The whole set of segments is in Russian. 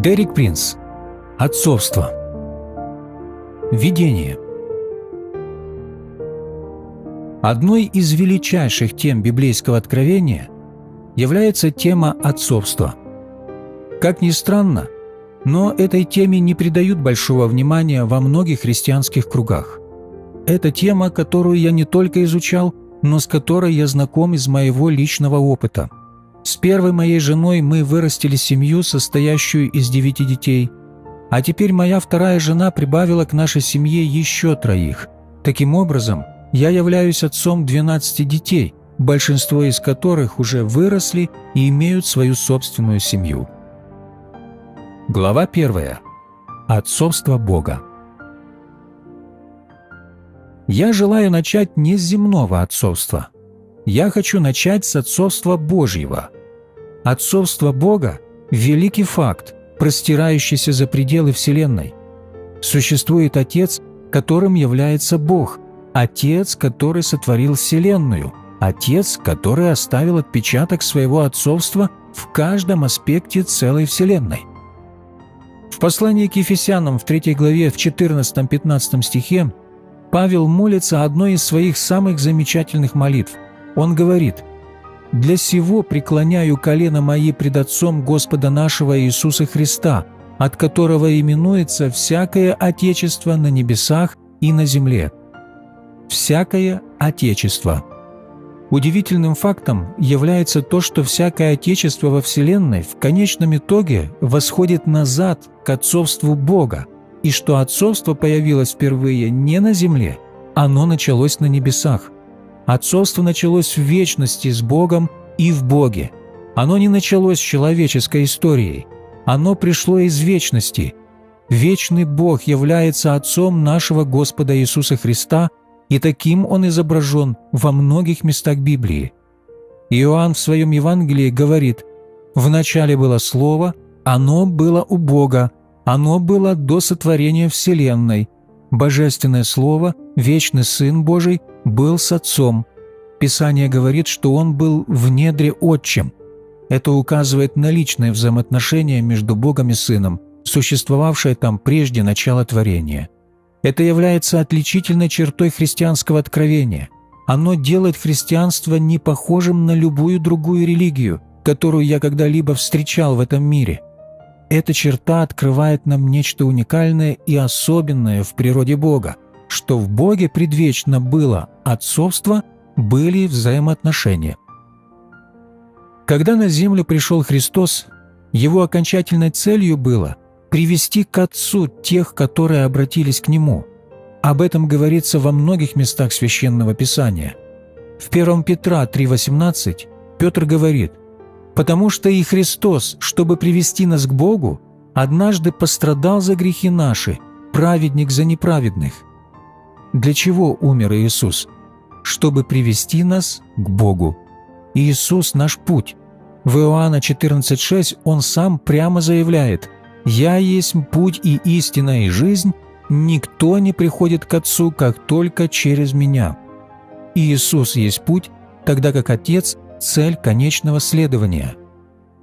Дерек Принц. Отцовство. Видение. Одной из величайших тем библейского откровения является тема отцовства. Как ни странно, но этой теме не придают большого внимания во многих христианских кругах. Это тема, которую я не только изучал, но с которой я знаком из моего личного опыта. С первой моей женой мы вырастили семью, состоящую из 9 детей, а теперь моя вторая жена прибавила к нашей семье еще 3. Таким образом, я являюсь отцом 12 детей, большинство из которых уже выросли и имеют свою собственную семью. Глава 1. Отцовство Бога. Я желаю начать не с земного отцовства. Я хочу начать с отцовства Божьего. Отцовство Бога – великий факт, простирающийся за пределы Вселенной. Существует Отец, которым является Бог, Отец, который сотворил Вселенную, Отец, который оставил отпечаток своего отцовства в каждом аспекте целой Вселенной. В послании к Ефесянам в 3 главе в 14-15 стихе Павел молится одной из своих самых замечательных молитв. Он говорит: «Для сего преклоняю колено мои пред Отцом Господа нашего Иисуса Христа, от которого именуется всякое Отечество на небесах и на земле». Всякое Отечество. Удивительным фактом является то, что всякое Отечество во Вселенной в конечном итоге восходит назад к отцовству Бога, и что отцовство появилось впервые не на земле, оно началось на небесах. Отцовство началось в вечности с Богом и в Боге. Оно не началось с человеческой историей. Оно пришло из вечности. Вечный Бог является Отцом нашего Господа Иисуса Христа, и таким Он изображен во многих местах Библии. Иоанн в своем Евангелии говорит: «В начале было Слово, оно было у Бога, оно было до сотворения Вселенной. Божественное Слово, вечный Сын Божий, был с Отцом». Писание говорит, что Он был в недре Отчим. Это указывает на личные взаимоотношения между Богом и Сыном, существовавшие там прежде начала творения. Это является отличительной чертой христианского откровения. Оно делает христианство не похожим на любую другую религию, которую я когда-либо встречал в этом мире. Эта черта открывает нам нечто уникальное и особенное в природе Бога, что в Боге предвечно было отцовство, были взаимоотношения. Когда на землю пришел Христос, Его окончательной целью было привести к Отцу тех, которые обратились к Нему. Об этом говорится во многих местах Священного Писания. В 1 Петра 3,18 Петр говорит: «Потому что и Христос, чтобы привести нас к Богу, однажды пострадал за грехи наши, праведник за неправедных». Для чего умер Иисус? Чтобы привести нас к Богу. Иисус – наш путь. В Иоанна 14,6 Он сам прямо заявляет: «Я есть путь и истина и жизнь, никто не приходит к Отцу, как только через Меня». Иисус есть путь, тогда как Отец – цель конечного следования.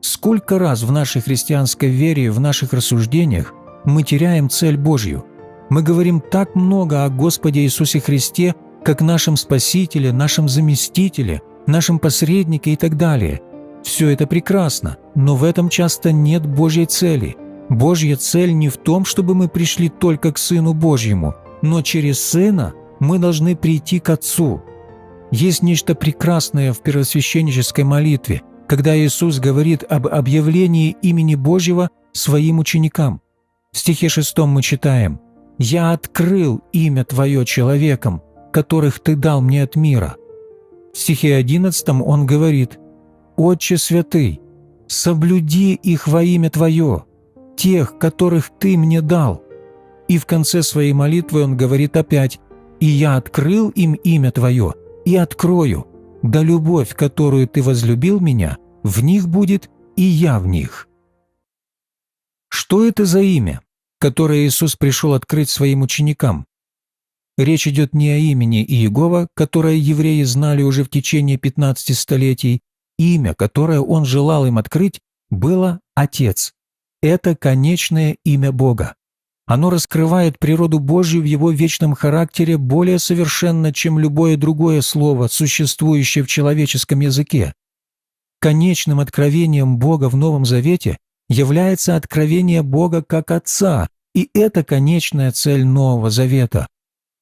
Сколько раз в нашей христианской вере, в наших рассуждениях мы теряем цель Божью. Мы говорим так много о Господе Иисусе Христе, как нашем Спасителе, нашем Заместителе, нашем Посреднике и так далее. Все это прекрасно, но в этом часто нет Божьей цели. Божья цель не в том, чтобы мы пришли только к Сыну Божьему, но через Сына мы должны прийти к Отцу. Есть нечто прекрасное в первосвященнической молитве, когда Иисус говорит об объявлении имени Божьего своим ученикам. В стихе 6 мы читаем: «Я открыл имя Твое человекам, которых Ты дал мне от мира». В стихе 11 Он говорит: «Отче святый, соблюди их во имя Твое, тех, которых Ты мне дал». И в конце своей молитвы Он говорит опять: «И я открыл им имя Твое, и открою, да любовь, которую Ты возлюбил Меня, в них будет, и я в них». Что это за имя, которое Иисус пришел открыть своим ученикам? Речь идет не о имени Иегова, которое евреи знали уже в течение 15 столетий. Имя, которое Он желал им открыть, было Отец. Это конечное имя Бога. Оно раскрывает природу Божью в Его вечном характере более совершенно, чем любое другое слово, существующее в человеческом языке. Конечным откровением Бога в Новом Завете является откровение Бога как Отца, и это конечная цель Нового Завета.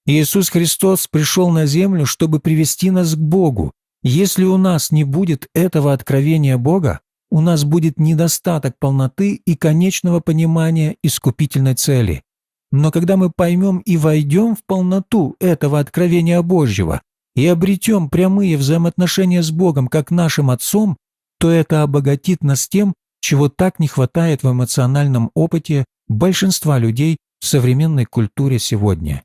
Иисус Христос пришел на землю, чтобы привести нас к Богу. Если у нас не будет этого откровения Бога, у нас будет недостаток полноты и конечного понимания искупительной цели. Но когда мы поймем и войдем в полноту этого откровения Божьего и обретем прямые взаимоотношения с Богом как нашим Отцом, то это обогатит нас тем, чего так не хватает в эмоциональном опыте большинства людей в современной культуре сегодня.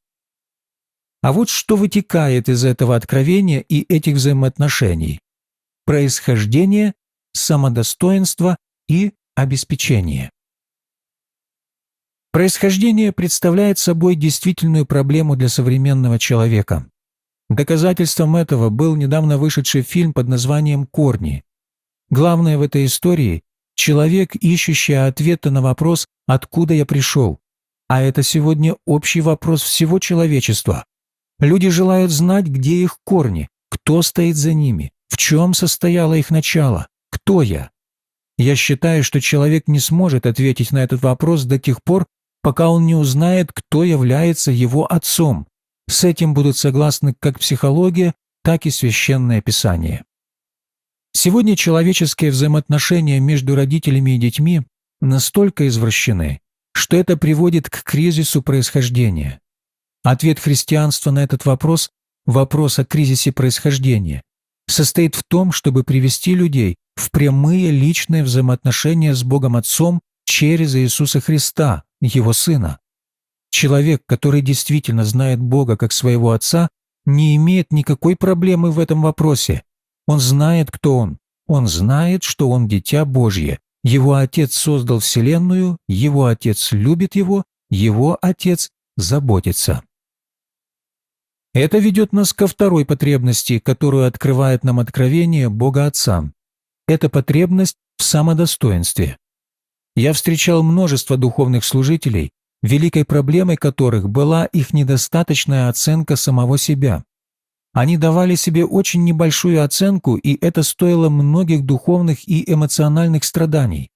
А вот что вытекает из этого откровения и этих взаимоотношений: происхождение, самодостоинство и обеспечение. Происхождение представляет собой действительную проблему для современного человека. Доказательством этого был недавно вышедший фильм под названием «Корни». Главное в этой истории – человек, ищущий ответы на вопрос «Откуда я пришел?». А это сегодня общий вопрос всего человечества. Люди желают знать, где их корни, кто стоит за ними, в чем состояло их начало, кто я. Я считаю, что человек не сможет ответить на этот вопрос до тех пор, пока он не узнает, кто является его отцом. С этим будут согласны как психология, так и Священное Писание. Сегодня человеческие взаимоотношения между родителями и детьми настолько извращены, что это приводит к кризису происхождения. Ответ христианства на этот вопрос о кризисе происхождения, состоит в том, чтобы привести людей в прямые личные взаимоотношения с Богом Отцом через Иисуса Христа, Его Сына. Человек, который действительно знает Бога как своего Отца, не имеет никакой проблемы в этом вопросе. Он знает, кто он. Он знает, что он дитя Божье. Его Отец создал Вселенную, Его Отец любит его, Его Отец заботится. Это ведет нас ко второй потребности, которую открывает нам откровение Бога Отца. Это потребность в самодостоинстве. Я встречал множество духовных служителей, великой проблемой которых была их недостаточная оценка самого себя. Они давали себе очень небольшую оценку, и это стоило многих духовных и эмоциональных страданий.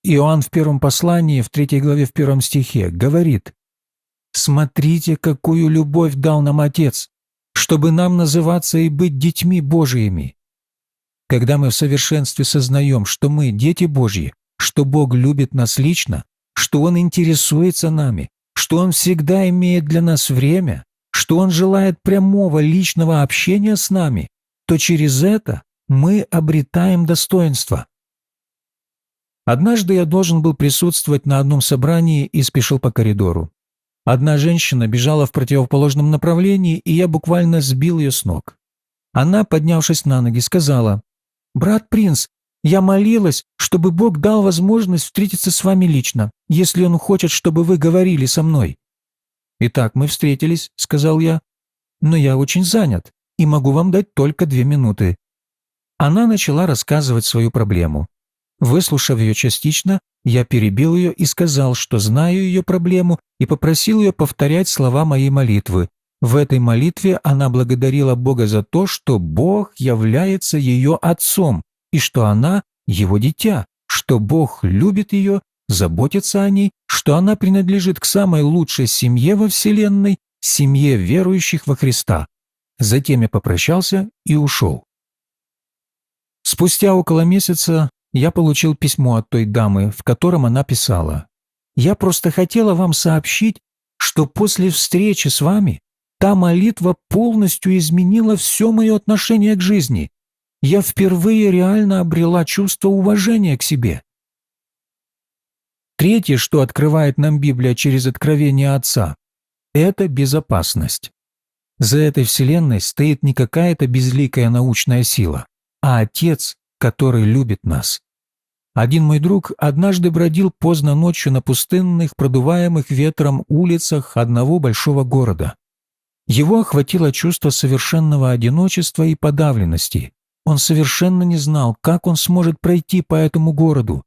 Иоанн в первом послании, в 3 главе, в 1 стихе, говорит: «Смотрите, какую любовь дал нам Отец, чтобы нам называться и быть детьми Божиими». Когда мы в совершенстве сознаем, что мы дети Божьи, что Бог любит нас лично, что Он интересуется нами, что Он всегда имеет для нас время, что Он желает прямого личного общения с нами, то через это мы обретаем достоинство. Однажды я должен был присутствовать на одном собрании и спешил по коридору. Одна женщина бежала в противоположном направлении, и я буквально сбил ее с ног. Она, поднявшись на ноги, сказала: «Брат Принц, я молилась, чтобы Бог дал возможность встретиться с вами лично, если Он хочет, чтобы вы говорили со мной». «Итак, мы встретились», — сказал я, «но я очень занят и могу вам дать только 2 минуты». Она начала рассказывать свою проблему. Выслушав ее частично, я перебил ее и сказал, что знаю ее проблему, и попросил ее повторять слова моей молитвы. В этой молитве она благодарила Бога за то, что Бог является ее отцом, и что она его дитя, что Бог любит ее, заботится о ней, что она принадлежит к самой лучшей семье во Вселенной, семье верующих во Христа. Затем я попрощался и ушел. Спустя около месяца я получил письмо от той дамы, в котором она писала: «Я просто хотела вам сообщить, что после встречи с вами та молитва полностью изменила все мое отношение к жизни. Я впервые реально обрела чувство уважения к себе». Третье, что открывает нам Библия через откровение Отца, это безопасность. За этой Вселенной стоит не какая-то безликая научная сила, а Отец, который любит нас. Один мой друг однажды бродил поздно ночью на пустынных, продуваемых ветром улицах одного большого города. Его охватило чувство совершенного одиночества и подавленности. Он совершенно не знал, как он сможет пройти по этому городу.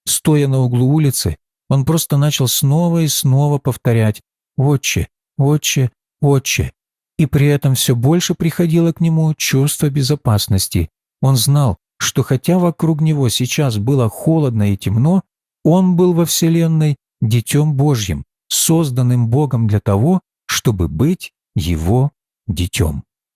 Стоя на углу улицы, он просто начал снова и снова повторять «Отче, Отче, Отче». И при этом все больше приходило к нему чувство безопасности. Он знал, что хотя вокруг него сейчас было холодно и темно, он был во Вселенной Детем Божьим, созданным Богом для того, чтобы быть Его детем.